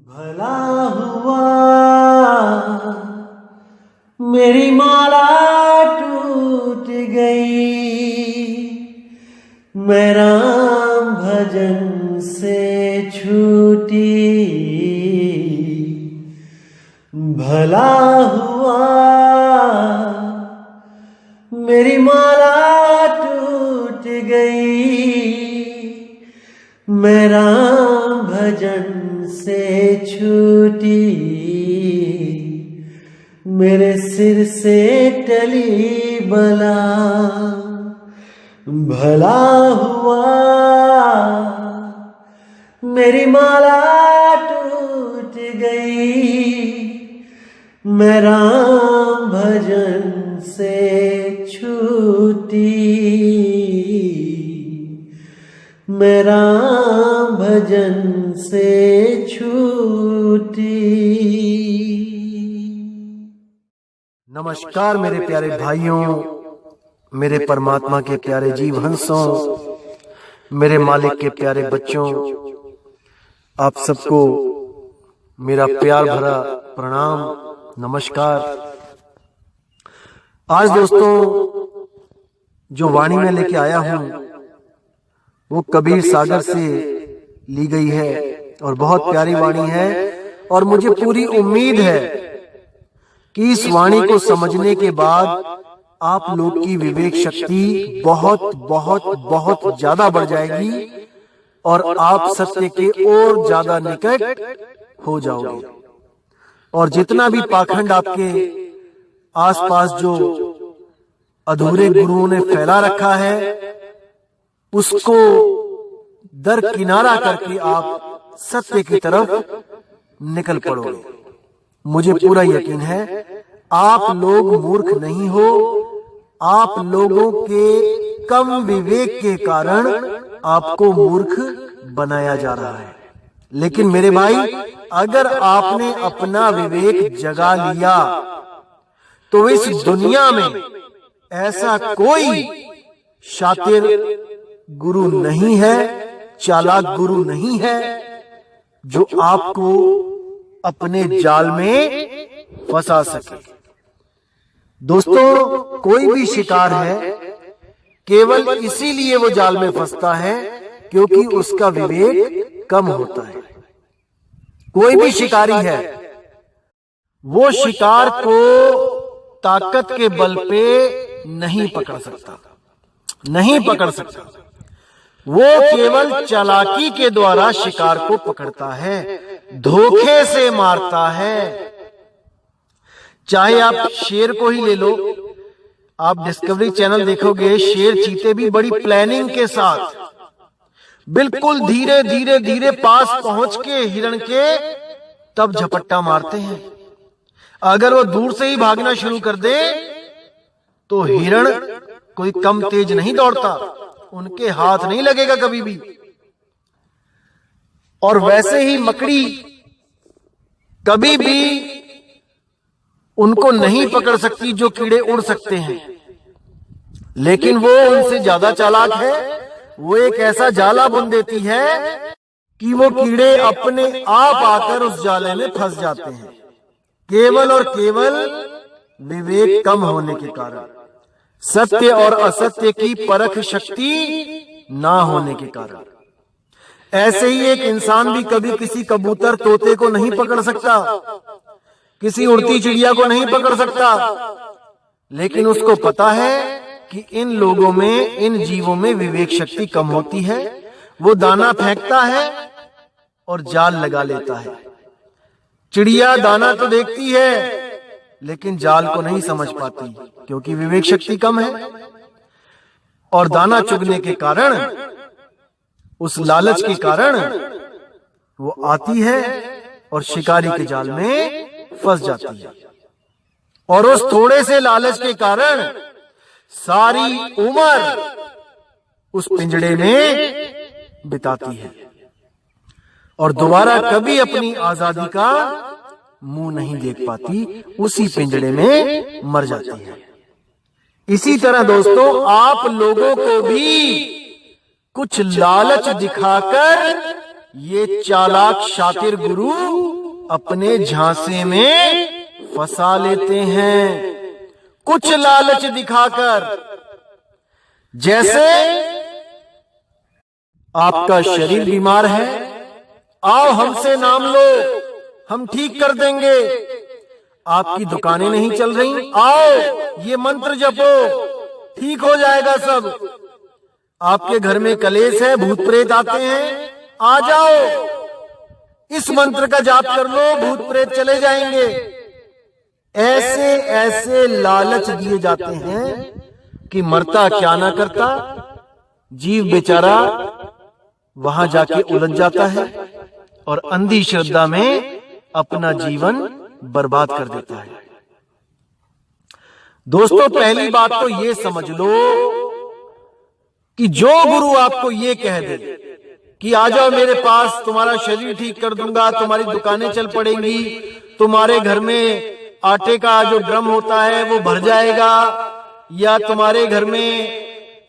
भला हुआ मेरी माला टूट गई, मैं राम भजन से छूटी। भला हुआ मेरी माला टूट गई, मैं राम भजन से छूटी। मेरे सिर से टली बला, भला हुआ मेरी माला टूट गई, मैं राम भजन से छूटी। मैं राम भजन से छूटी। नमस्कार मेरे प्यारे भाइयों, मेरे परमात्मा के प्यारे जीव हंसों, मेरे मालिक के प्यारे बच्चों, आप सबको मेरा प्यार भरा प्रणाम, नमस्कार। आज दोस्तों जो वाणी में लेके आया हूं वो कबीर सागर से ली गई है और बहुत प्यारी वाणी है। और मुझे पूरी उम्मीद है कि इस वाणी को समझने के बाद आप लोग की विवेक शक्ति बहुत बहुत बहुत ज्यादा बढ़ जाएगी और आप सत्य के और ज्यादा निकट हो जाओगे। और जितना भी पाखंड आपके आसपास जो अधूरे गुरुओं ने फैला रखा है उसको दरकिनारा करके आप सत्य की तरफ निकल पड़ोगे। मुझे पूरा यकीन है आप लोग मूर्ख नहीं हो, आप लोगों के कम विवेक के कारण आपको मूर्ख बनाया जा रहा है। लेकिन मेरे भाई, अगर आपने अपना विवेक जगा लिया तो इस दुनिया में ऐसा कोई शातिर गुरु नहीं है, चालाक गुरु नहीं है जो आपको अपने जाल में फंसा सके। दोस्तों, कोई भी शिकार है केवल इसीलिए वो जाल में फंसता है क्योंकि उसका विवेक कम होता है। कोई भी शिकारी है वो शिकार को ताकत के बल पे नहीं पकड़ सकता, नहीं पकड़ सकता। वो केवल चालाकी के द्वारा शिकार को पकड़ता है, धोखे से मारता है। चाहे आप शेर को ही ले लो, आप डिस्कवरी चैनल देखोगे, शेर चीते भी बड़ी प्लानिंग के साथ बिल्कुल धीरे धीरे धीरे पास पहुंच के हिरण के तब झपट्टा मारते हैं। अगर वो दूर से ही भागना शुरू कर दे तो हिरण कोई कम तेज नहीं दौड़ता, उनके हाथ नहीं लगेगा कभी भी। और वैसे ही मकड़ी कभी भी उनको नहीं पकड़ सकती जो कीड़े उड़ सकते हैं, लेकिन वो उनसे ज्यादा चालाक है। वो एक ऐसा जाला बुन देती है कि वो कीड़े अपने आप आकर उस जाले में फंस जाते हैं, केवल और केवल विवेक कम होने के कारण, सत्य और असत्य की परख शक्ति ना होने के कारण। ऐसे ही एक इंसान भी कभी किसी कबूतर तोते को नहीं पकड़ सकता, किसी उड़ती चिड़िया को नहीं पकड़ सकता, लेकिन उसको पता है कि इन लोगों में, इन जीवों में विवेक शक्ति कम होती है। वो दाना फेंकता है और जाल लगा लेता है। चिड़िया दाना तो देखती है लेकिन जाल को नहीं समझ पाती क्योंकि विवेक शक्ति कम है। और दाना चुगने के कारण, उस लालच के कारण वो आती है और शिकारी के जाल में फंस जाती है। और उस थोड़े से लालच के कारण सारी उम्र उस पिंजड़े में बिताती है और दोबारा कभी अपनी आजादी का मुंह नहीं देख पाती, उसी पिंजड़े में मर जाती है। इसी तरह दोस्तों, आप लोगों को भी कुछ लालच दिखाकर ये चालाक शातिर गुरु अपने झांसे में फंसा लेते हैं कुछ लालच दिखाकर। जैसे आपका शरीर बीमार है, आओ हमसे नाम लो, हम ठीक कर देंगे। आपकी दुकानें नहीं चल रही, आओ ये मंत्र जपो, ठीक हो जाएगा सब। आपके घर में कलेश है, भूत प्रेत आते हैं, आ जाओ इस मंत्र का जाप कर लो, भूत प्रेत चले जाएंगे। ऐसे ऐसे लालच दिए जाते हैं कि मरता क्या ना करता, जीव बेचारा वहां जाके उलझ जाता है और अंधी श्रद्धा में अपना जीवन बर्बाद कर देता है। दोस्तों, पहली बात तो ये समझ लो कि जो गुरु आपको ये कह दे कि आ जाओ मेरे पास, तुम्हारा शरीर ठीक कर दूंगा, तुम्हारी दुकानें चल पड़ेंगी, तुम्हारे घर में आटे का जो ड्रम होता है वो भर जाएगा, या तुम्हारे घर में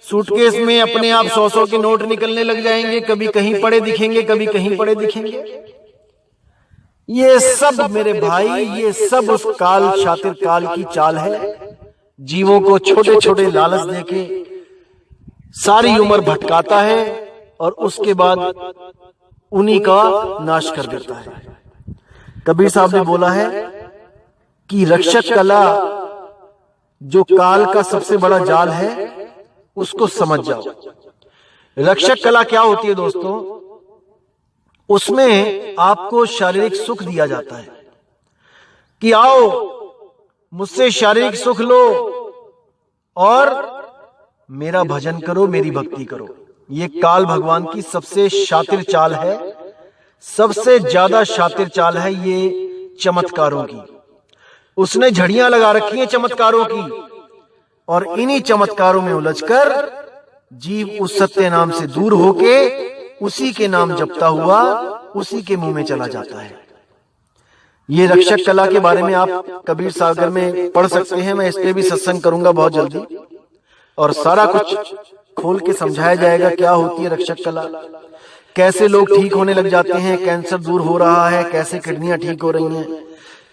सूटकेस में अपने आप 100-100 के नोट निकलने लग जाएंगे, कभी कहीं पड़े दिखेंगे, कभी कहीं पड़े दिखेंगे। ये सब मेरे भाई, ये सब उस काल शातिर काल की चाल है। जीवों को छोटे छोटे लालच देके सारी उम्र भटकाता है और उसके बाद उन्हीं का नाश कर देता है। कबीर साहब ने बोला है कि रक्षक कला जो काल का सबसे बड़ा जाल है उसको समझ जाओ। रक्षक कला क्या होती है दोस्तों? उसमें आपको शारीरिक सुख दिया जाता है कि आओ मुझसे शारीरिक सुख लो और मेरा भजन करो, मेरी भक्ति करो। ये काल भगवान की सबसे शातिर चाल है, सबसे ज्यादा शातिर चाल है ये चमत्कारों की। उसने झड़ियां लगा रखी हैं चमत्कारों की, और इन्हीं चमत्कारों में उलझकर जीव उस सत्य नाम से दूर होके उसी के नाम जपता हुआ उसी के मुंह में चला जाता है। ये रक्षक कला के बारे में आप कबीर सागर में पढ़ सकते हैं। मैं इस पे भी सत्संग करूंगा बहुत जल्दी, और सारा कुछ खोल के समझाया जाएगा क्या होती है रक्षक कला, कैसे लोग ठीक होने लग जाते हैं, कैंसर दूर हो रहा है, कैसे किडनियां ठीक हो रही हैं,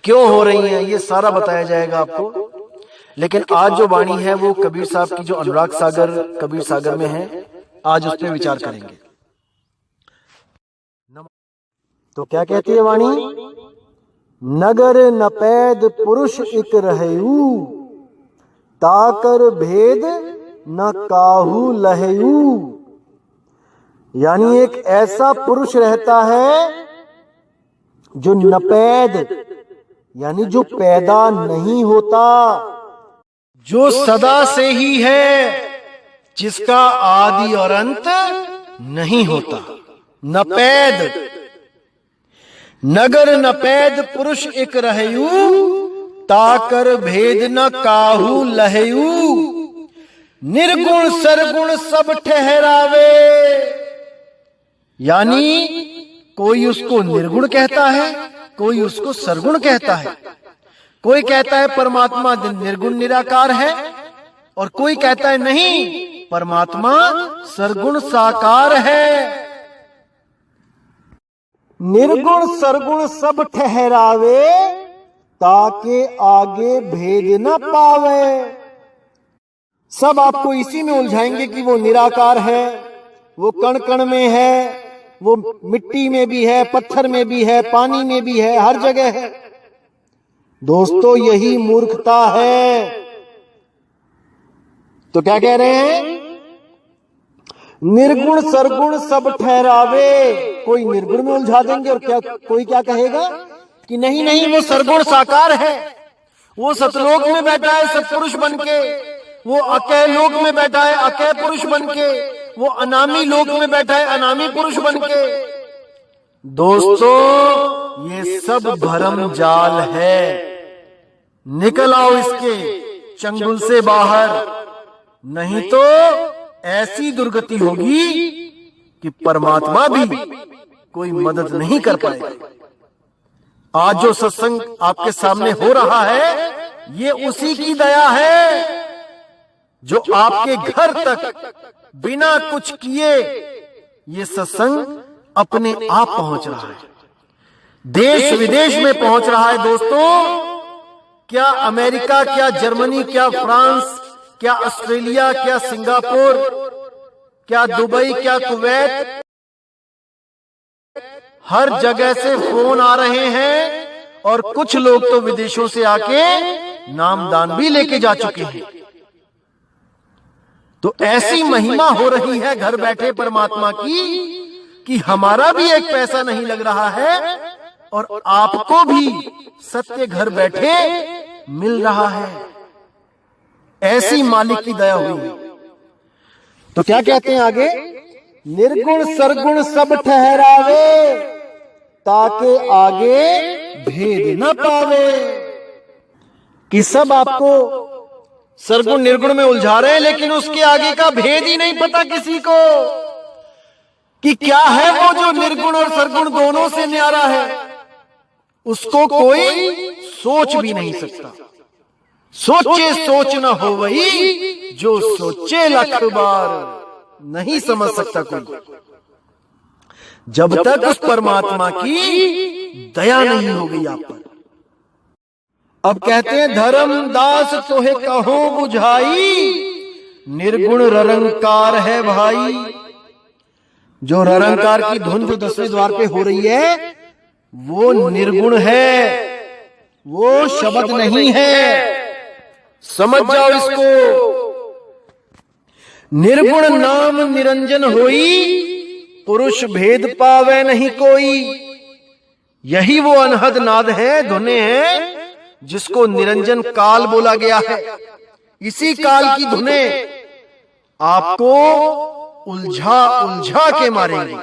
क्यों हो रही हैं, ये सारा बताया जाएगा आपको। लेकिन आज जो वाणी है वो कबीर साहब की जो अनुराग सागर कबीर सागर में है, आज उस पर विचार करेंगे। तो क्या कहती है वाणी? नगर नपैद पुरुष इक रहयू, ताकर भेद न काहू लहयू। यानी एक ऐसा पुरुष रहता है जो नपैद यानी जो पैदा नहीं होता, जो सदा से ही है, जिसका आदि और अंत नहीं होता। नपैद, नगर नपैद पुरुष इक रहयू, ताकर भेद न काहू लहयू। निर्गुण सरगुण सब ठहरावे, यानी कोई उसको निर्गुण कहता है, कोई उसको सरगुण कहता है। कोई कहता है परमात्मा निर्गुण निराकार है, और कोई कहता है नहीं, परमात्मा सरगुण साकार है। निर्गुण सरगुण सब ठहरावे, ताके आगे भेद न पावे। सब आपको इसी में उलझाएंगे कि वो निराकार है, वो कण कण में है, वो मिट्टी में भी है, पत्थर में भी है, पानी में भी है, हर जगह है। दोस्तों, यही मूर्खता है। तो क्या कह रहे हैं? निर्गुण सरगुण सब ठहरावे। कोई निर्गुण में उलझा देंगे, और क्या कोई क्या कहेगा कि नहीं नहीं वो सरगुण साकार है, वो सतलोक में बैठा है सत्पुरुष बनके, वो अकय लोक में बैठा है अकय पुरुष बनके, वो अनामी लोक में बैठा है अनामी पुरुष बनके। दोस्तों, ये सब भरम जाल है। निकल आओ इसके चंगुल से बाहर, नहीं तो ऐसी दुर्गति होगी कि परमात्मा भी कोई मदद नहीं कर पाएगा। आज जो सत्संग आपके सामने हो रहा है, ये उसी की दया है जो आपके घर तक बिना कुछ किए ये सत्संग अपने आप पहुंच रहा है, देश विदेश में पहुंच रहा है। दोस्तों, क्या अमेरिका, क्या जर्मनी, क्या फ्रांस, क्या ऑस्ट्रेलिया, क्या सिंगापुर, क्या दुबई, क्या कुवैत, हर जगह से फोन आ रहे हैं और कुछ लोग तो विदेशों से आके नामदान भी लेके जा चुके हैं। तो ऐसी महिमा हो रही है घर बैठे परमात्मा की कि हमारा भी एक पैसा नहीं लग रहा है और आपको भी सत्य घर बैठे मिल रहा है। ऐसी मालिक की दया हुई है। तो क्या कहते हैं आगे, निर्गुण सरगुण सब ठहरावे, ताके आगे भेद न पावे। कि सब आपको सरगुण निर्गुण में उलझा रहे हैं, लेकिन उसके आगे का भेद ही नहीं पता किसी को कि क्या है वो जो निर्गुण और सरगुण दोनों से न्यारा है। उसको कोई सोच भी नहीं सकता। सोचे सोच न हो वही, जो सोचे लख बार, नहीं समझ सकता कोई, जब तक उस परमात्मा की दया नहीं होगी आप पर। अब कहते हैं, धर्म दास तोहे कहो बुझाई, निर्गुण ररंकार है भाई। जो ररंकार की धुन जो 10वें द्वार पे हो रही है वो निर्गुण है, वो शब्द नहीं है। समझ जाओ इसको। निर्गुण नाम निरंजन होई, पुरुष भेद पावे नहीं कोई। यही वो अनहद नाद है, धुने हैं, जिसको निरंजन काल बोला गया है। इसी काल की धुने आपको उलझा उलझा के मारेंगे।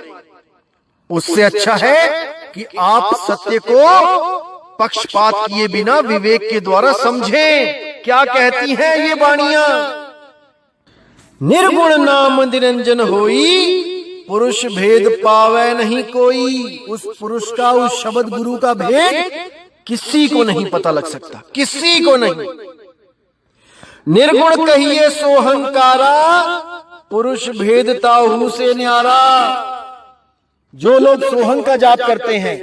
उससे अच्छा है कि आप सत्य को पक्षपात किए बिना विवेक के द्वारा समझें। क्या कहती हैं ये वाणियां, निर्गुण नाम निरंजन होई, पुरुष भेद पावे नहीं कोई। उस पुरुष का, उस शब्द गुरु का भेद किसी को नहीं पता लग सकता, किसी को नहीं। निर्गुण कहिए सोहंकारा, पुरुष भेद ताहू से न्यारा। जो लोग सोहंग का जाप करते हैं,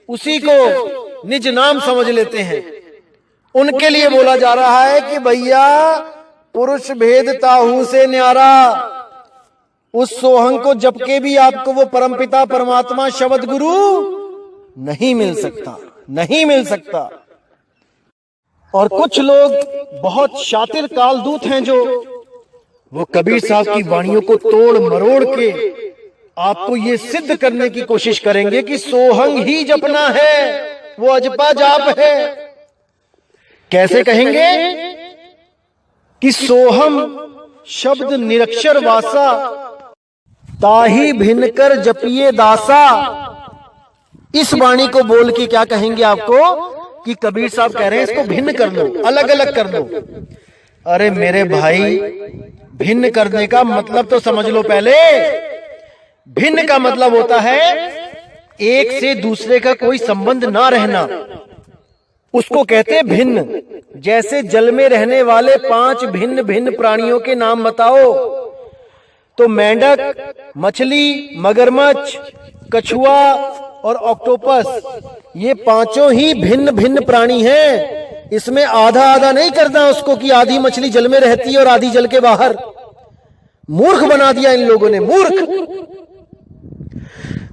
उसी को निज नाम समझ लेते हैं, उनके लिए बोला जा रहा है कि भैया पुरुष भेद ताहू से न्यारा। उस सोहंग को जब के भी आपको वो परमपिता परमात्मा शब्द गुरु नहीं मिल सकता, नहीं मिल सकता। और कुछ लोग बहुत शातिर कालदूत हैं जो वो कबीर साहब की वाणियों को तोड़ मरोड़ के आपको ये सिद्ध करने की कोशिश करेंगे कि सोहंग ही जपना है, वो अजपा जाप है। कैसे कहेंगे कि सोहम शब्द निरक्षर वासा, ताही भिन्न कर जपिए दासा। इस वाणी को बोल के क्या कहेंगे आपको कि कबीर साहब कह रहे हैं इसको भिन्न कर लो, अलग अलग कर लो। अरे मेरे भाई, भिन्न करने का मतलब तो समझ लो पहले। भिन्न का मतलब होता है एक से दूसरे का कोई संबंध ना रहना, उसको कहते हैं भिन्न। जैसे जल में रहने वाले 5 भिन्न भिन्न प्राणियों के नाम बताओ, तो मेंढक, मछली, मगरमच्छ, कछुआ और ऑक्टोपस, ये पांचों ही भिन्न भिन्न प्राणी हैं। इसमें आधा आधा नहीं करना उसको कि आधी मछली जल में रहती है और आधी जल के बाहर। मूर्ख बना दिया इन लोगों ने, मूर्ख।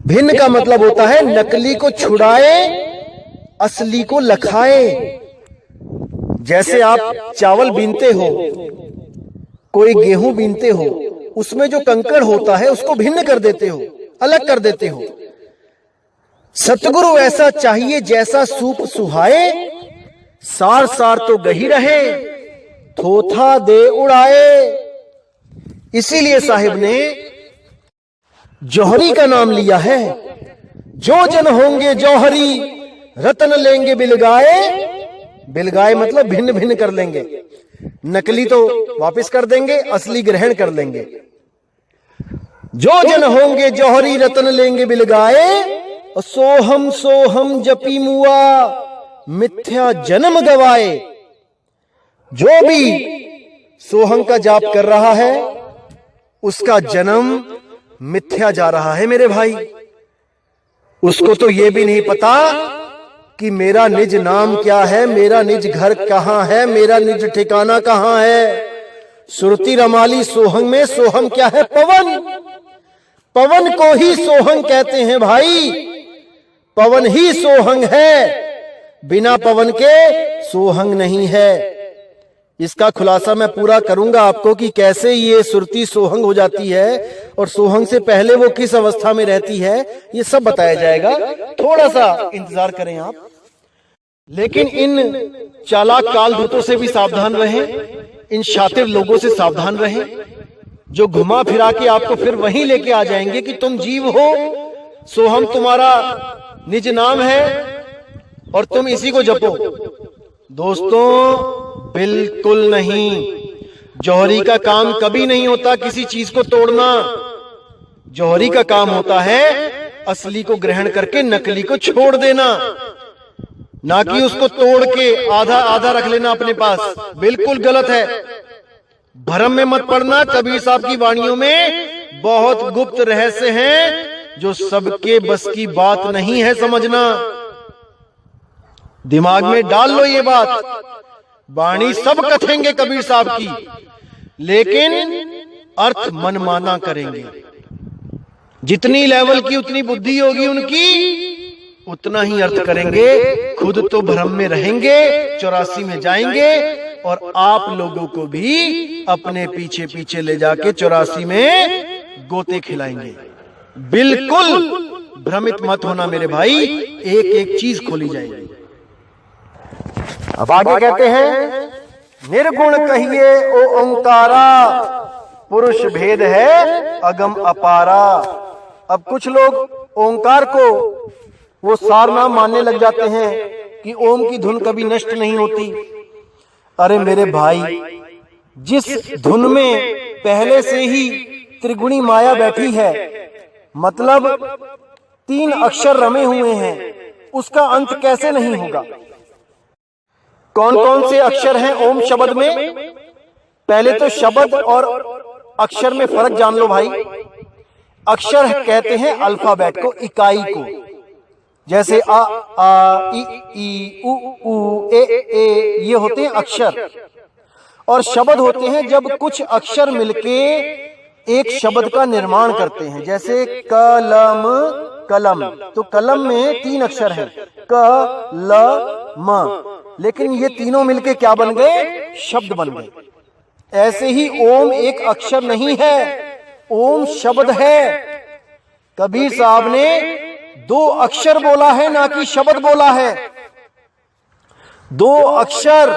भिन्न का मतलब होता है नकली को छुड़ाए, असली को लखाए। जैसे आप चावल बीनते हो, कोई गेहूं बीनते हो, उसमें जो कंकड़ होता है उसको भिन्न कर देते हो, अलग कर देते हो। सतगुरु ऐसा चाहिए जैसा सूप सुहाए, सार सार तो गही रहे, थोथा दे उड़ाए। इसीलिए साहिब ने जौहरी का नाम लिया है। जो जन होंगे जौहरी, रतन लेंगे बिलगाए। बिलगाए मतलब भिन्न भिन्न कर लेंगे, नकली तो वापस कर देंगे, असली ग्रहण कर लेंगे। जो जन होंगे जौहरी, रतन लेंगे बिलगाए। सोहम सोहम जपी मुआ, मिथ्या जन्म गवाए। जो भी सोहम का जाप कर रहा है उसका जन्म मिथ्या जा रहा है मेरे भाई। उसको तो ये भी नहीं पता कि मेरा निज नाम क्या है, मेरा निज घर कहां है, मेरा निज ठिकाना कहां है। सुरती रमाली सोहंग में सोहम क्या है? पवन। पवन को ही सोहंग कहते हैं भाई। पवन ही सोहंग है, बिना पवन के सोहंग नहीं है। इसका खुलासा मैं पूरा करूंगा आपको कि कैसे ये सुरती सोहंग हो जाती है और सोहंग से पहले वो किस अवस्था में रहती है, ये सब बताया जाएगा। थोड़ा सा इंतजार करें आप। लेकिन इन चालाक कालदूतों से भी सावधान रहें, इन शातिर लोगों से सावधान रहें, जो घुमा फिरा के आपको फिर वहीं लेके आ जाएंगे कि तुम जीव हो, सोहम तुम्हारा निज नाम है और तुम इसी को जपो। दोस्तों बिल्कुल नहीं। जौहरी का काम कभी नहीं होता किसी चीज को तोड़ना। जौहरी का काम होता है असली को ग्रहण करके नकली को छोड़ देना, ना कि उसको तोड़ के आधा आधा रख लेना अपने पास। बिल्कुल गलत है। भ्रम में मत पड़ना। कबीर साहब की वाणियों में बहुत गुप्त रहस्य हैं जो सबके बस की बात नहीं है समझना। दिमाग में डाल लो ये बात। वाणी सब कथेंगे कबीर साहब की, लेकिन अर्थ मनमाना करेंगे। जितनी लेवल की उतनी बुद्धि होगी उनकी, उतना ही अर्थ करेंगे। खुद तो भ्रम में रहेंगे, 84 में जाएंगे और आप लोगों को भी अपने पीछे पीछे ले जाके 84 में गोते खिलाएंगे। बिल्कुल भ्रमित मत होना मेरे भाई, एक एक चीज खोली जाएगी। अब आगे कहते हैं, निर्गुण कहिए ओ ओंकारा, पुरुष भेद है अगम अपारा। अब कुछ लोग ओंकार को वो सारनाम मानने लग जाते हैं कि ओम की धुन कभी नष्ट नहीं होती। अरे मेरे भाई, जिस धुन में पहले से ही त्रिगुणी माया बैठी है, मतलब 3 अक्षर रमे हुए हैं, उसका अंत कैसे नहीं होगा? कौन कौन से अक्षर हैं ओम शब्द में? पहले तो शब्द और अक्षर में फर्क जान लो भाई। अक्षर कहते हैं अल्फाबेट को, इकाई को, जैसे आ आ ई उ ऊ ए ये होते हैं अक्षर। और शब्द होते हैं जब कुछ अक्षर मिलके एक शब्द का निर्माण करते हैं, जैसे कलम, कलम। तो कलम में 3 अक्षर हैं, क ल म, लेकिन ये तीनों मिलके क्या बन गए? शब्द बन गए। ऐसे ही ओम एक अक्षर नहीं है, ओम शब्द है। कबीर साहब ने 2 अक्षर बोला है, ना कि शब्द बोला है। 2 अक्षर।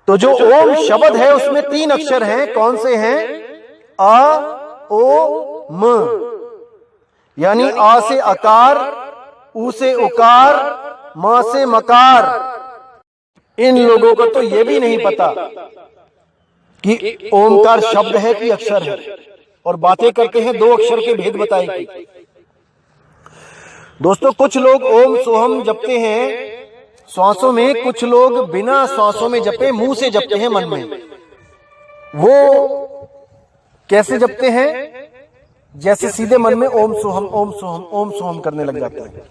तो जो ओम शब्द है उसमें 3 अक्षर हैं। कौन से हैं? आ ओ म, यानी आ से अकार, ऊ से उकार, मां से मकार। इन लोगों को तो यह भी नहीं पता कि ओमकार शब्द है कि अक्षर है, और बातें करते हैं 2 अक्षर के भेद बताएगी। दोस्तों कुछ लोग ओम सोहम जपते हैं श्वासों में, कुछ लोग बिना श्वासों में जपे मुंह से जपते हैं मन में। वो कैसे जपते हैं? जैसे सीधे मन में ओम सोहम ओम सोहम ओम सोहम करने लग जाते हैं।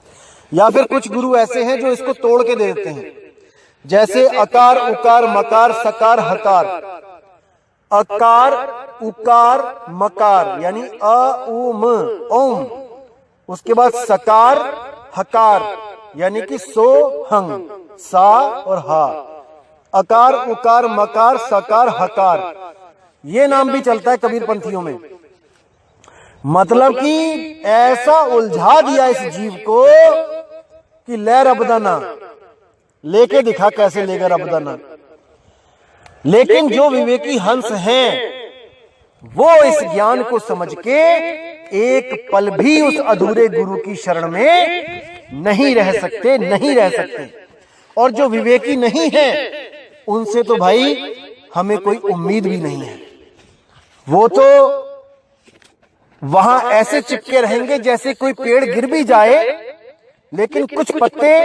या फिर कुछ गुरु ऐसे हैं जो इसको तोड़ के दे देते हैं, जैसे अकार उकार मकार सकार हकार। अकार उकार मकार यानी अ उ म ओम, उसके बाद सकार हकार यानी कि सो हंग सा और हा। अकार उकार मकार सकार हकार, ये नाम भी चलता है कबीर पंथियों में। मतलब कि ऐसा उलझा दिया इस जीव को कि ले रबदाना, लेके दिखा कैसे लेगा रबदाना। लेकिन जो विवेकी हंस हैं वो इस ज्ञान को समझ के एक पल भी उस अधूरे गुरु की शरण में नहीं रह सकते, नहीं रह सकते। और जो विवेकी नहीं है उनसे तो भाई हमें कोई उम्मीद भी नहीं है। वो तो वहां ऐसे चिपके रहेंगे जैसे कोई पेड़ गिर भी जाए लेकिन कुछ पत्ते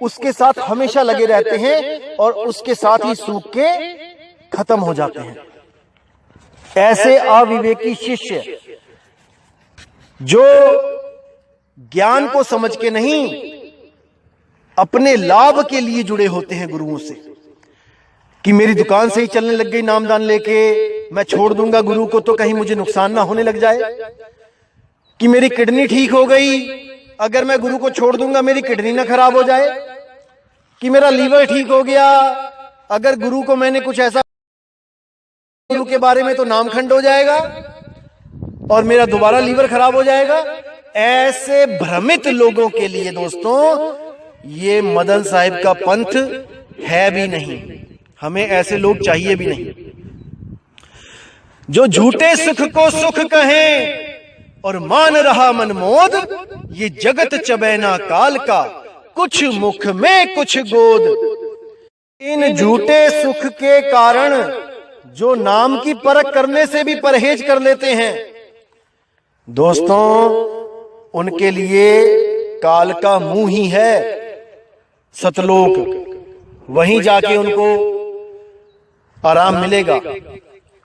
उसके साथ हमेशा लगे रहते हैं और उसके साथ ही सूख के खत्म हो जाते हैं। ऐसे अविवेकी शिष्य जो ज्ञान को समझ के नहीं, अपने लाभ के लिए जुड़े होते हैं गुरुओं से। कि मेरी दुकान से ही चलने लग गई नामदान लेके, मैं छोड़ दूंगा गुरु को तो कहीं मुझे नुकसान ना होने लग जाए। कि मेरी किडनी ठीक हो गई, अगर मैं गुरु को छोड़ दूंगा मेरी किडनी ना खराब हो जाए। कि मेरा लीवर ठीक हो गया, अगर गुरु को मैंने कुछ ऐसा गुरु के बारे में तो नामखंड हो जाएगा और मेरा दोबारा लीवर खराब हो जाएगा। ऐसे भ्रमित लोगों के लिए दोस्तों ये मदन साहिब का पंथ है भी नहीं, हमें ऐसे लोग चाहिए भी नहीं। जो झूठे सुख को सुख कहें और मान रहा मनमोद, ये जगत चबैना काल का, कुछ मुख में कुछ गोद। इन झूठे सुख के कारण जो नाम की परख करने से भी परहेज कर लेते हैं दोस्तों, उनके लिए काल का मुंह ही है सतलोक। वहीं जाके उनको आराम मिलेगा,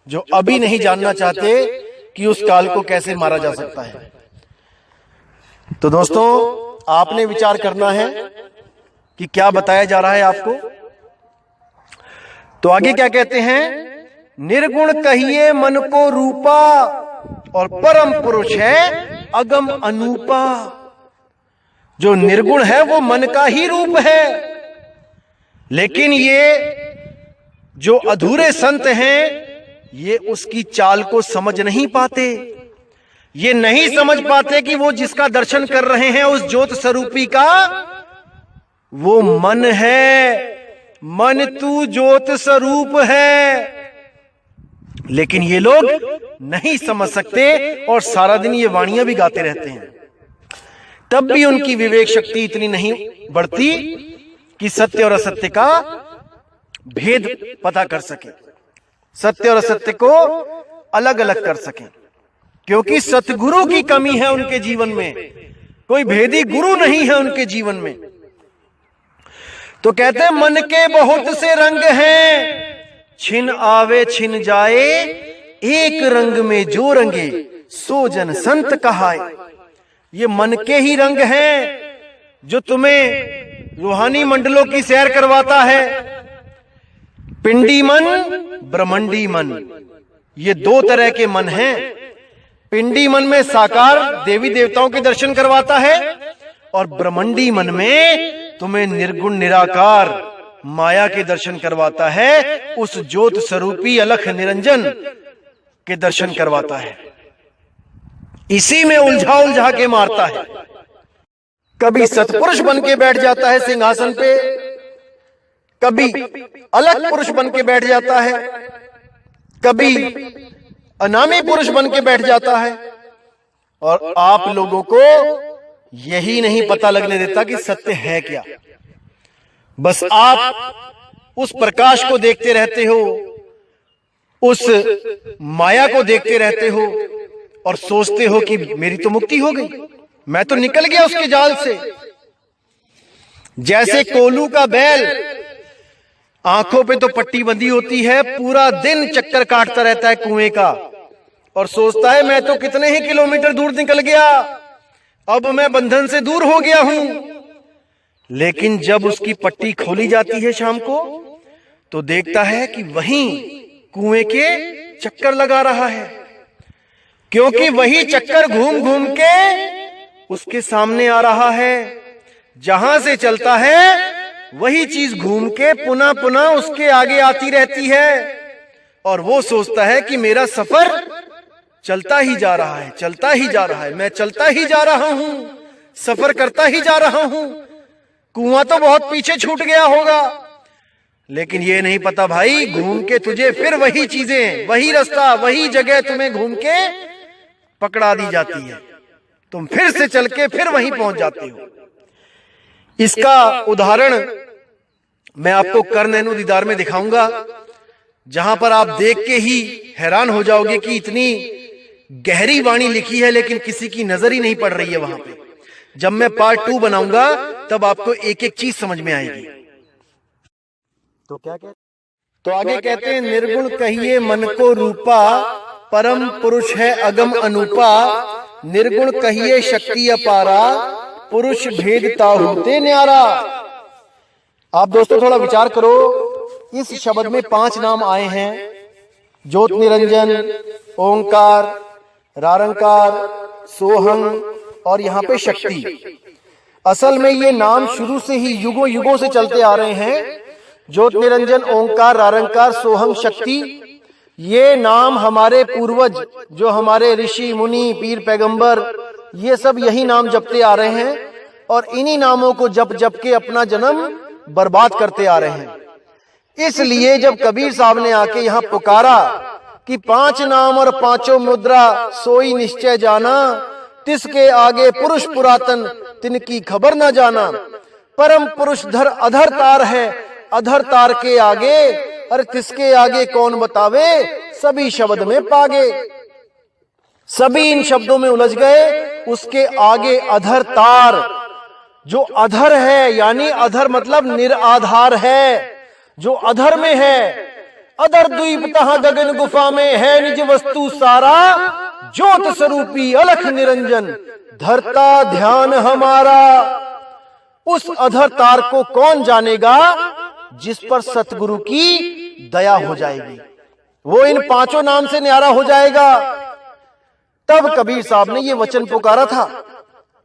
जो अभी नहीं जानना चाहते कि उस काल को कैसे मारा जा सकता है। तो दोस्तों आपने विचार करना है कि क्या बताया जा रहा है आपको। तो आगे क्या कहते हैं, निर्गुण कहिए मन को रूपा और परम पुरुष है अगम अनूपा। जो निर्गुण है वो मन का ही रूप है, लेकिन ये जो अधूरे संत हैं ये उसकी चाल को समझ नहीं पाते। ये नहीं समझ पाते कि वो जिसका दर्शन कर रहे हैं उस ज्योत स्वरूपी का वो मन है, मन तू ज्योत स्वरूप है। लेकिन ये लोग नहीं समझ सकते और सारा दिन ये वाणियां भी गाते रहते हैं, तब भी उनकी विवेक शक्ति इतनी नहीं बढ़ती कि सत्य और असत्य का भेद पता कर सके, सत्य और असत्य को अलग अलग कर सकें। क्योंकि सतगुरु की कमी है उनके जीवन में, कोई भेदी गुरु नहीं है उनके जीवन में। तो कहते हैं मन के बहुत से रंग हैं, छिन आवे छिन जाए, एक रंग में जो रंगे सो जन संत कहाए। ये मन के ही रंग हैं जो तुम्हें रूहानी मंडलों की सैर करवाता है। पिंडी मन, ब्रह्मंडी मन, ये दो तरह के मन हैं। पिंडी मन में साकार देवी देवताओं के दर्शन करवाता है और ब्रह्मंडी मन में तुम्हें निर्गुण निराकार माया के दर्शन करवाता है, उस ज्योत स्वरूपी अलख निरंजन के दर्शन करवाता है। इसी में उलझा उलझा के मारता है। कभी सतपुरुष बन के बैठ जाता है सिंहासन पे, कभी अलग पुरुष बन के बैठ जाता है, कभी अनामी पुरुष बन के बैठ जाता है। और आप लोगों को यही नहीं पता लगने देता कि सत्य है क्या। बस आप उस प्रकाश को देखते रहते हो, उस माया को देखते रहते हो और सोचते हो कि मेरी तो मुक्ति हो गई, मैं तो निकल गया उसके जाल से। जैसे कोलू का बैल, आंखों पे तो पट्टी बंधी होती है, पूरा दिन चक्कर काटता रहता है कुएं का और सोचता है मैं तो कितने ही किलोमीटर दूर निकल गया, अब मैं बंधन से दूर हो गया हूं। लेकिन जब उसकी पट्टी खोली जाती है शाम को, तो देखता है कि वहीं कुएं के चक्कर लगा रहा है, क्योंकि वही चक्कर घूम घूम के उसके सामने आ रहा है। जहां से चलता है वही चीज घूम के पुनः पुनः उसके आगे आती रहती है और वो सोचता है कि मेरा सफर चलता ही जा रहा है, चलता ही जा रहा है, मैं चलता ही जा रहा हूं, सफर करता ही जा रहा हूं। कुआं तो बहुत पीछे छूट गया होगा, लेकिन ये नहीं पता भाई घूम के तुझे फिर वही चीजें, वही रास्ता, वही जगह तुम्हें घूम के पकड़ा दी जाती है। तुम फिर से चल के फिर वहीं पहुंच जाते हो। इसका उदाहरण मैं आपको कर्णेनु दीदार में दिखाऊंगा, जहां पर आप देख के ही हैरान हो जाओगे कि इतनी गहरी वाणी लिखी है लेकिन किसी की नजर ही नहीं पड़ रही है वहां पे। जब मैं पार्ट 2 बनाऊंगा तब आपको एक एक चीज समझ में आएगी। तो क्या कहते, तो आगे कहते हैं निर्गुण कहिए मन को रूपा, परम पुरुष है अगम अनूपा। निर्गुण कहिए शक्ति अपारा, पुरुष भेद ताहू ते न्यारा। आप दोस्तों थोड़ा विचार करो, इस शब्द में 5 नाम आए हैं, ज्योत निरंजन, ओंकार, रारंकार, सोहम और यहाँ पे शक्ति। असल में ये नाम शुरू से ही युगों युगों से चलते आ रहे हैं। ज्योत निरंजन, ओंकार, रारंकार, सोहम, शक्ति, ये नाम हमारे पूर्वज, जो हमारे ऋषि मुनि, पीर पैगंबर, ये सब यही नाम जपते आ रहे हैं और इन्हीं नामों को जप जप के अपना जन्म बर्बाद करते आ रहे हैं। इसलिए जब कबीर साहब ने आके यहाँ पुकारा कि 5 नाम और 5 मुद्रा सोई निश्चय जाना, तिसके आगे पुरुष पुरातन तिनकी खबर न जाना। परम पुरुष धर अधर तार है, अधर तार के आगे, अरे तिसके आगे कौन बतावे, सभी शब्द में पागे। सभी इन शब्दों में उलझ गए, उसके आगे अधर तार, जो अधर है, यानी अधर मतलब निराधार है, जो अधर में है। अधर द्वीप तहाँ गगन गुफा में है निज वस्तु सारा, ज्योत स्वरूपी अलख निरंजन धरता ध्यान हमारा। उस अधर तार को कौन जानेगा, जिस पर सतगुरु की दया हो जाएगी, वो इन 5 नाम से न्यारा हो जाएगा। तब कबीर साहब ने ये वचन पुकारा था,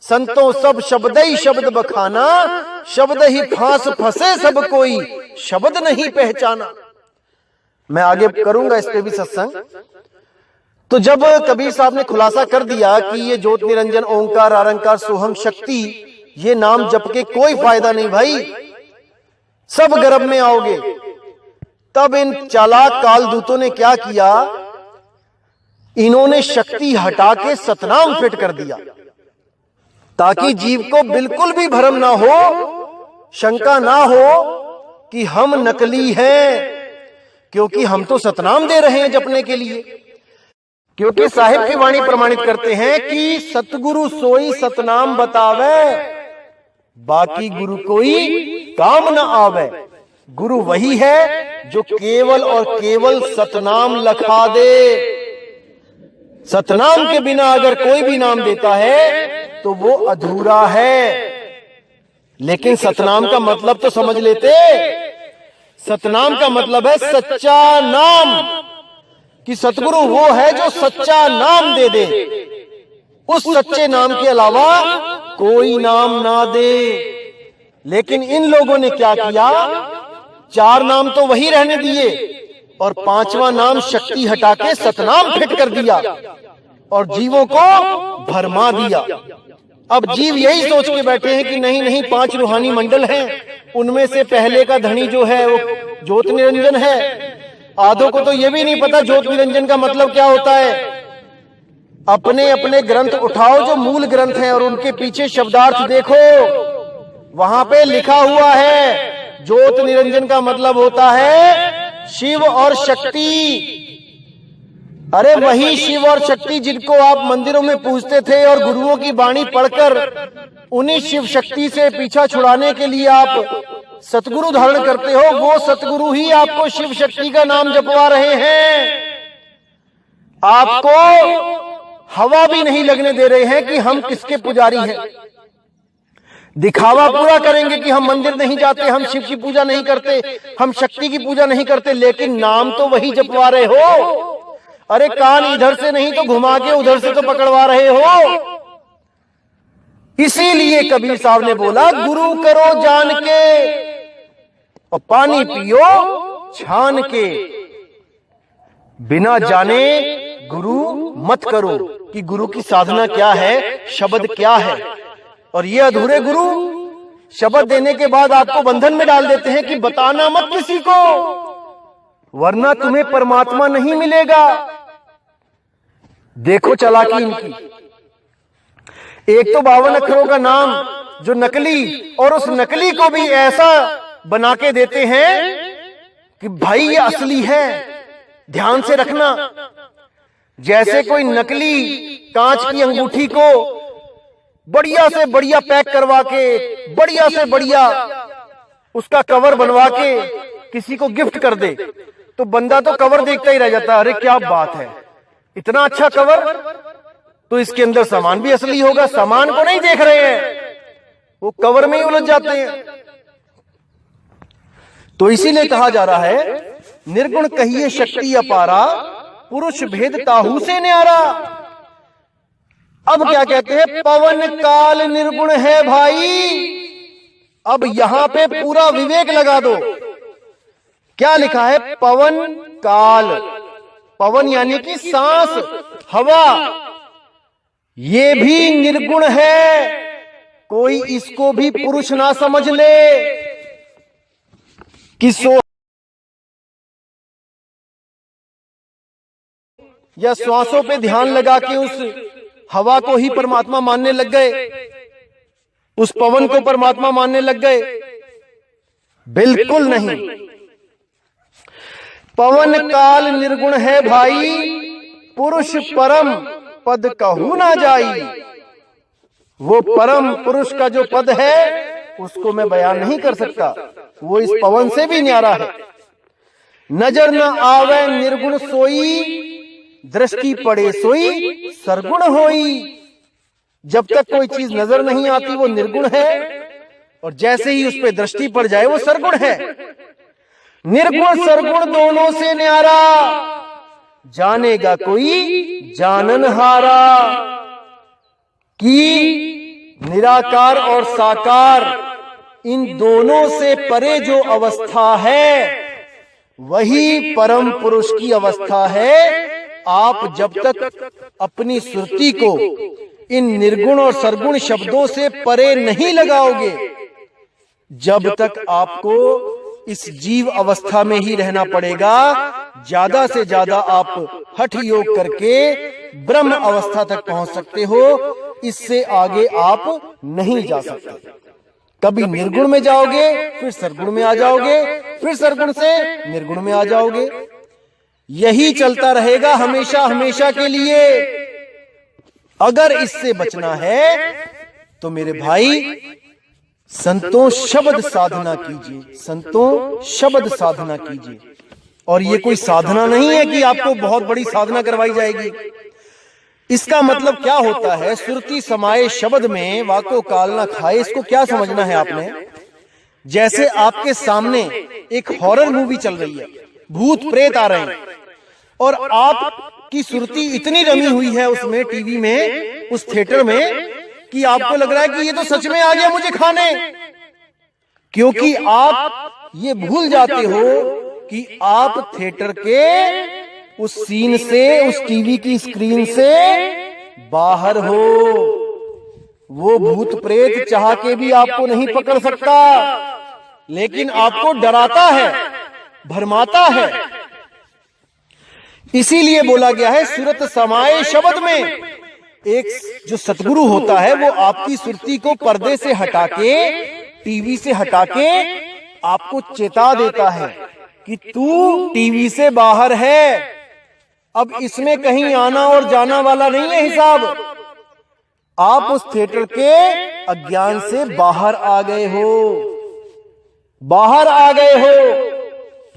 संतों सब शब्द ही शब्द बखाना, शब्द ही फांस फंसे सब कोई, शब्द नहीं पहचाना। मैं आगे करूंगा इस पे भी सत्संग। तो जब कबीर साहब ने खुलासा कर दिया कि ये ज्योत निरंजन, ओंकार, आरंकार, सोहम, शक्ति, ये नाम जप के कोई फायदा नहीं भाई, सब गर्भ में आओगे, तब इन चालाक कालदूतों ने क्या किया, इन्होंने शक्ति हटा के सतनाम फिट कर दिया, ताकि जीव को बिल्कुल भी भ्रम ना हो, शंका ना हो कि हम नकली हैं, क्योंकि हम तो सतनाम दे रहे हैं जपने के लिए। क्योंकि साहिब की वाणी प्रमाणित करते हैं कि सतगुरु सोई सतनाम बतावे, बाकी गुरु कोई काम न आवे। गुरु वही है जो केवल और केवल सतनाम लखा दे। सतनाम के बिना अगर कोई भी नाम देता है तो वो अधूरा है। लेकिन सतनाम का मतलब तो समझ लेते। सतनाम का मतलब है सच्चा नाम, कि सतगुरु वो है जो सच्चा नाम दे दे, उस सच्चे नाम के अलावा कोई नाम ना दे। लेकिन इन लोगों ने क्या किया, 4 नाम तो वही रहने दिए और 5वां नाम शक्ति हटा के सतनाम फिट कर दिया और जीवों को भरमा दिया। अब जीव यही सोच के बैठे हैं कि नहीं नहीं 5 रूहानी मंडल हैं, उनमें से पहले का धनी जो है वो ज्योत निरंजन है। आधों को तो ये भी नहीं पता ज्योत निरंजन का मतलब क्या होता है। अपने अपने ग्रंथ उठाओ जो मूल ग्रंथ हैं और उनके पीछे शब्दार्थ देखो, वहां पे लिखा हुआ है ज्योत निरंजन का मतलब होता है शिव और शक्ति। अरे वही शिव और शक्ति जिनको आप मंदिरों में पूजते थे और गुरुओं की वाणी पढ़कर उन्हीं शिव शक्ति से पीछा छुड़ाने के लिए आप सतगुरु धारण करते हो, वो सतगुरु ही आपको शिव शक्ति का नाम जपवा रहे हैं। आपको हवा भी नहीं लगने दे रहे हैं कि हम किसके पुजारी हैं। दिखावा पूरा करेंगे कि हम मंदिर नहीं जाते, हम शिव की पूजा नहीं करते, हम शक्ति की पूजा नहीं करते, लेकिन नाम तो वही जपवा रहे हो। अरे कान इधर से नहीं तो घुमा के उधर से तो पकड़वा रहे हो। इसीलिए कबीर साहब ने बोला गुरु करो जान के और पानी पियो छान के, बिना जाने गुरु मत करो कि गुरु की साधना क्या है, शब्द क्या है। और ये अधूरे गुरु शब्द देने के बाद आपको बंधन में डाल देते हैं कि बताना मत किसी को, वरना तुम्हें परमात्मा नहीं मिलेगा। देखो चालाकी इनकी। एक तो 52 अक्षरों का नाम जो नकली, और उस नकली को भी ऐसा बना के देते हैं कि भाई ये असली है, ध्यान से रखना। जैसे कोई नकली कांच की अंगूठी को बढ़िया से बढ़िया पैक करवा के, बढ़िया से बढ़िया उसका कवर बनवा के किसी को गिफ्ट कर दे, तो बंदा तो कवर देखता ही रह जाता है, अरे क्या बात है, इतना अच्छा कवर। तो इसके अंदर सामान भी असली होगा। सामान को नहीं देख रहे हैं, वो कवर में ही उलझ जाते हैं। तो इसीलिए कहा जा रहा है निर्गुण कहिए शक्ति अपारा, पुरुष भेद ताहू से न्यारा। अब क्या कहते हैं, पवन काल निर्गुण है भाई। अब यहां पे पूरा विवेक लगा दो। क्या लिखा है, पवन काल। पवन यानी कि सांस, हवा, ये भी निर्गुण है। कोई इसको भी पुरुष ना समझ ले कि या श्वासों पे ध्यान लगा के उस हवा को ही परमात्मा मानने लग गए, उस पवन को परमात्मा मानने लग गए। बिल्कुल नहीं। पवन काल निर्गुण है भाई, पुरुष परम पद कहू ना जाई। वो परम पुरुष का जो पद है उसको मैं बयान नहीं कर सकता, वो इस पवन से भी न्यारा है। नजर न आवे निर्गुण सोई, दृष्टि पड़े सोई सरगुण होई। जब तक कोई चीज नजर नहीं आती वो निर्गुण है, और जैसे ही उस पर दृष्टि पड़ जाए वो सरगुण है। निर्गुण सरगुण दोनों से न्यारा, जानेगा कोई जाननहारा। कि निराकार और साकार इन दोनों से परे जो अवस्था है वही परम पुरुष की अवस्था है। आप जब तक अपनी सुरती को इन निर्गुण और सरगुण शब्दों से परे नहीं लगाओगे, जब तक आपको इस जीव अवस्था में ही रहना पड़ेगा। ज्यादा से ज्यादा आप हठ योग करके ब्रह्म अवस्था तक पहुंच सकते हो, इससे आगे आप नहीं जा सकते। कभी निर्गुण में जाओगे, फिर सरगुण में आ जाओगे, फिर सरगुण से निर्गुण में आ जाओगे। यही चलता रहेगा हमेशा हमेशा के लिए। अगर इससे बचना है तो मेरे भाई संतों शब्द साधना कीजिए, संतों शब्द साधना कीजिए। और ये कोई साधना नहीं है कि आपको बहुत बड़ी साधना करवाई जाएगी। इसका मतलब क्या होता है, सुरती समाये शब्द में वाको काल ना खाए। इसको क्या समझना है आपने, जैसे आपके सामने एक हॉरर मूवी चल रही है, भूत प्रेत आ रहे हैं, और आपकी सुरती इतनी रमी हुई है उसमें, टीवी में, उस थिएटर में, कि आपको लग रहा है कि ये तो सच में आ गया मुझे खाने। क्योंकि आप ये भूल जाते हो कि आप थिएटर के उस सीन से, उस टीवी की स्क्रीन से बाहर हो। वो भूत प्रेत चाह के भी आपको नहीं पकड़ सकता, लेकिन आपको डराता है, भरमाता है। इसीलिए बोला गया है सुरत समाये शब्द में। एक जो सतगुरु होता है वो आपकी सुरती को पर्दे से हटा के, टीवी से हटा के आपको चेता देता है कि तू टीवी से बाहर है। अब इसमें कहीं आना और जाना वाला नहीं है हिसाब। आप उस थिएटर के अज्ञान से बाहर आ गए हो, बाहर आ गए हो।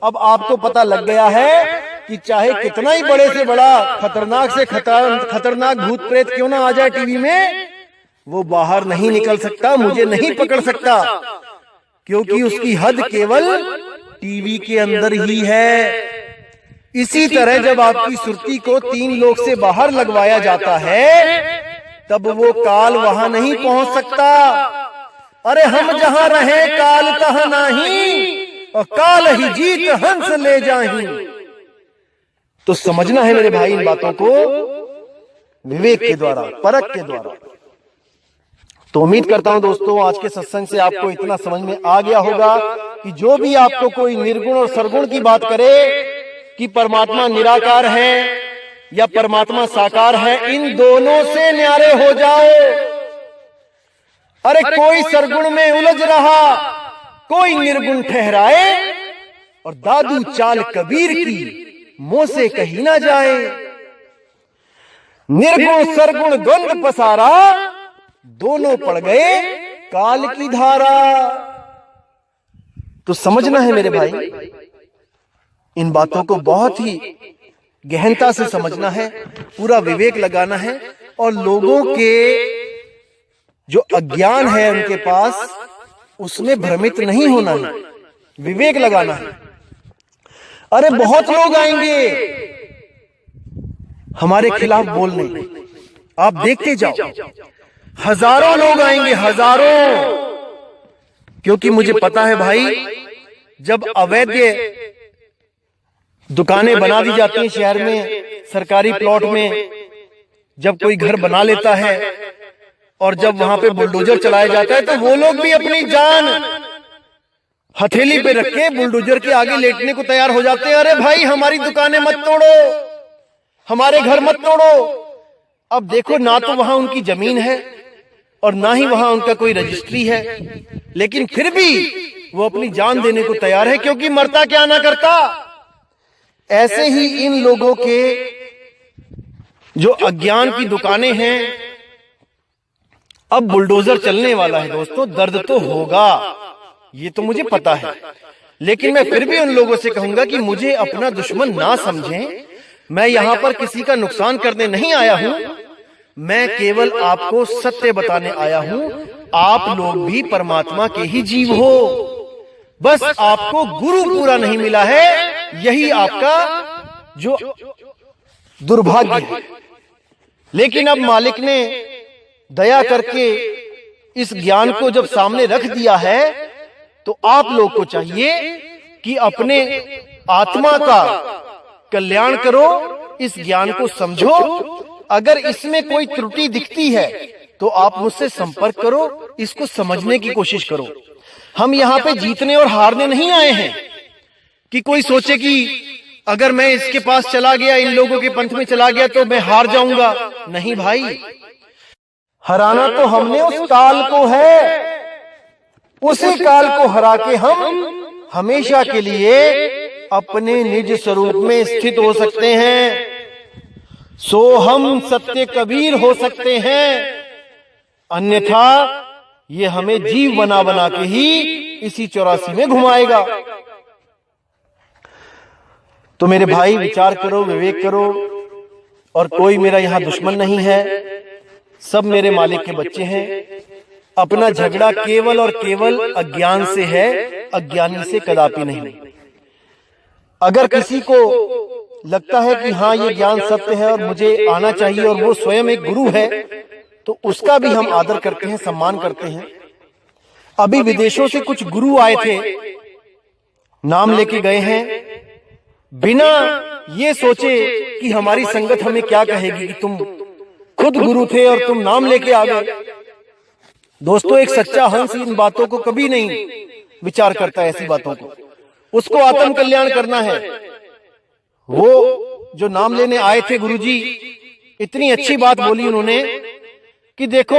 अब आपको पता लग गया है कि चाहे कितना ही बड़े से बड़ा खतरनाक से खतरनाक भूत प्रेत क्यों ना आ जाए टीवी में, वो बाहर नहीं निकल सकता, मुझे नहीं पकड़ सकता, क्योंकि उसकी हद केवल टीवी के अंदर ही है। इसी तरह जब आपकी सुरती को 3 लोक से बाहर लगवाया जाता है, तब वो काल वहां नहीं पहुंच सकता। अरे हम जहां रहे काल तहां नहीं, और काल ही जीत हंस ले जाही। तो समझना है मेरे भाई इन बातों को विवेक के द्वारा, परख के द्वारा। तो उम्मीद करता हूं दोस्तों आज के सत्संग से आपको इतना समझ में आ गया होगा कि जो भी आपको कोई निर्गुण और सरगुण की बात करे कि परमात्मा निराकार है या परमात्मा साकार है, इन दोनों से न्यारे हो जाओ। अरे कोई सरगुण में उलझ रहा, कोई निर्गुण ठहराए, और दादू चाल कबीर की मुंह से कही ना जाए। निर्गुण सरगुण गंध पसारा, दोनों पड़ गए काल की धारा। तो समझना है मेरे भाई, इन बातों को बहुत ही गहनता से समझना है, पूरा विवेक लगाना है, और लोगों के जो अज्ञान है उनके पास, उसमें भ्रमित नहीं होना है, विवेक लगाना है। अरे बहुत लोग आएंगे हमारे खिलाफ बोलने, आप देखते जाओ, हजारों लोग आएंगे, हजारों। क्योंकि मुझे पता है भाई, जब अवैध दुकानें बना दी जाती हैं शहर में, सरकारी प्लॉट में, जब कोई घर बना लेता है और जब वहां पे बुलडोजर चलाया जाता है, तो वो लोग भी अपनी जान हथेली पे रख के बुलडोजर के आगे लेटने को तैयार हो जाते हैं। अरे भाई हमारी दुकानें मत तोड़ो, हमारे घर मत तोड़ो। अब देखो, ना तो वहां उनकी जमीन है और ना ही वहां उनका कोई रजिस्ट्री है, लेकिन फिर भी वो अपनी जान देने को तैयार है, क्योंकि मरता क्या ना करता। ऐसे ही इन लोगों के जो अज्ञान की दुकानें हैं, अब बुलडोजर चलने वाला है दोस्तों, दर्द तो होगा, ये तो मुझे पता है। लेकिन मैं फिर भी उन लोगों से कहूंगा कि मुझे अपना दुश्मन ना समझें। मैं यहां पर किसी का नुकसान करने नहीं आया हूं, मैं केवल आपको सत्य बताने आया हूं। आप लोग भी परमात्मा के ही जीव हो, बस आपको गुरु पूरा नहीं मिला है, यही आपका जो दुर्भाग्य है। लेकिन अब मालिक ने दया करके इस ज्ञान को जब सामने रख दिया है, तो आप लोग को चाहिए कि अपने आत्मा का कल्याण करो, इस ज्ञान को समझो। अगर इसमें कोई त्रुटि दिखती है तो आप मुझसे संपर्क करो, इसको समझने की कोशिश करो। हम यहाँ पे जीतने और हारने नहीं आए हैं कि कोई सोचे कि अगर मैं इसके पास चला गया, इन लोगों के पंथ में चला गया, तो मैं हार जाऊंगा। नहीं भाई, हराना तो हमने उस काल को है, उसी काल को हरा के हम हमेशा के लिए अपने निज स्वरूप में स्थित हो सकते हैं। सो हम सत्य कबीर हो सकते हैं, अन्यथा ये हमें जीव बना बना के ही इसी 84 में घुमाएगा। तो मेरे भाई, विचार करो, विवेक करो। और कोई मेरा यहां दुश्मन नहीं है, सब मेरे मालिक के बच्चे हैं। अपना झगड़ा केवल और केवल अज्ञान से है, अज्ञानी से कदापि नहीं। अगर किसी को लगता है कि हाँ ये ज्ञान सत्य है और मुझे आना चाहिए, और वो स्वयं एक गुरु है, तो उसका भी हम आदर करते हैं, सम्मान करते हैं। अभी विदेशों से कुछ गुरु आए थे, नाम लेके गए हैं, बिना ये सोचे कि हमारी संगत हमें क्या कहेगी कि तुम खुद गुरु थे और तुम नाम लेके आ गए। दोस्तों, एक सच्चा हंस इन बातों को कभी नहीं विचार करता, ऐसी बातों को। उसको आत्म कल्याण करना है। वो जो नाम लेने आए थे गुरुजी, इतनी अच्छी बात बोली उन्होंने कि देखो,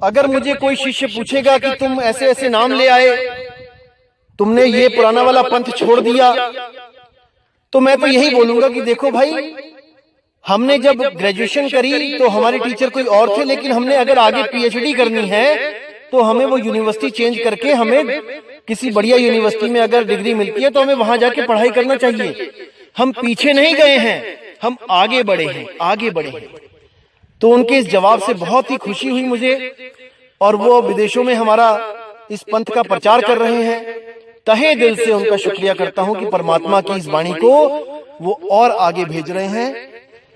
अगर मुझे कोई शिष्य पूछेगा कि तुम ऐसे ऐसे नाम ले आए, तुमने ये पुराना वाला पंथ छोड़ दिया, तो मैं तो यही बोलूंगा कि देखो भाई, हमने जब ग्रेजुएशन करी तो हमारे टीचर कोई और थे, लेकिन हमने अगर आगे पीएचडी करनी है तो हमें वो यूनिवर्सिटी चेंज करके, हमें किसी बढ़िया यूनिवर्सिटी में अगर डिग्री मिलती है तो हमें वहां जाके पढ़ाई करना चाहिए। हम पीछे नहीं गए हैं, हम आगे बढ़े हैं, आगे बढ़े हैं। तो उनके इस जवाब से बहुत ही खुशी हुई मुझे, और वो विदेशों में हमारा इस पंथ का प्रचार कर रहे हैं। तहे दिल से उनका शुक्रिया करता हूं कि परमात्मा की इस वाणी को वो और आगे भेज रहे हैं।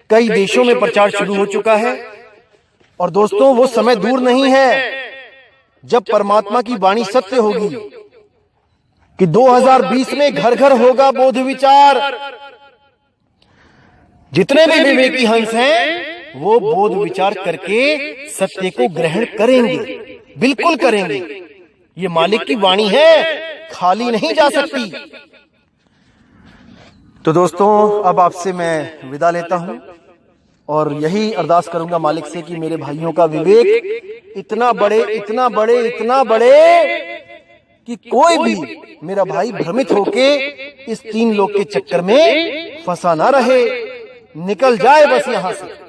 कई देशों में प्रचार शुरू हो चुका है, और दोस्तों वो समय दूर नहीं है जब परमात्मा की वाणी सत्य होगी कि 2020 में घर घर होगा बोध विचार। जितने भी विवेकी हंस हैं वो बोध विचार करके सत्य को ग्रहण करेंगे, बिल्कुल करेंगे। ये मालिक की वाणी है, खाली नहीं जा सकती। तो दोस्तों, अब आपसे मैं विदा लेता हूं और यही अरदास करूंगा मालिक से कि मेरे भाइयों का विवेक इतना बढ़े, इतना बढ़े, इतना बढ़े कि कोई भी मेरा भाई भ्रमित होके इस 3 लोक के चक्कर में फंसा ना रहे, निकल जाए बस यहां से।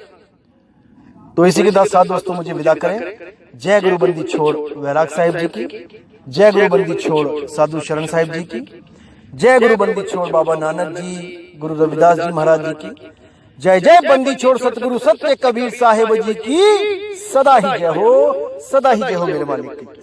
तो इसी के साथ दोस्तों मुझे विदा करें। जय गुरु बंदी छोड़ वैराग साहिब जी की, जय गुरु बंदी छोड़ साधु शरण साहिब जी की, जय गुरु बंदी छोड़ बाबा नानक जी, गुरु रविदास जी महाराज जी की, जय जय बंदी छोड़ सतगुरु सत्य कबीर साहेब जी की सदा ही जय हो, सदा ही जय हो मेरे मालिक की।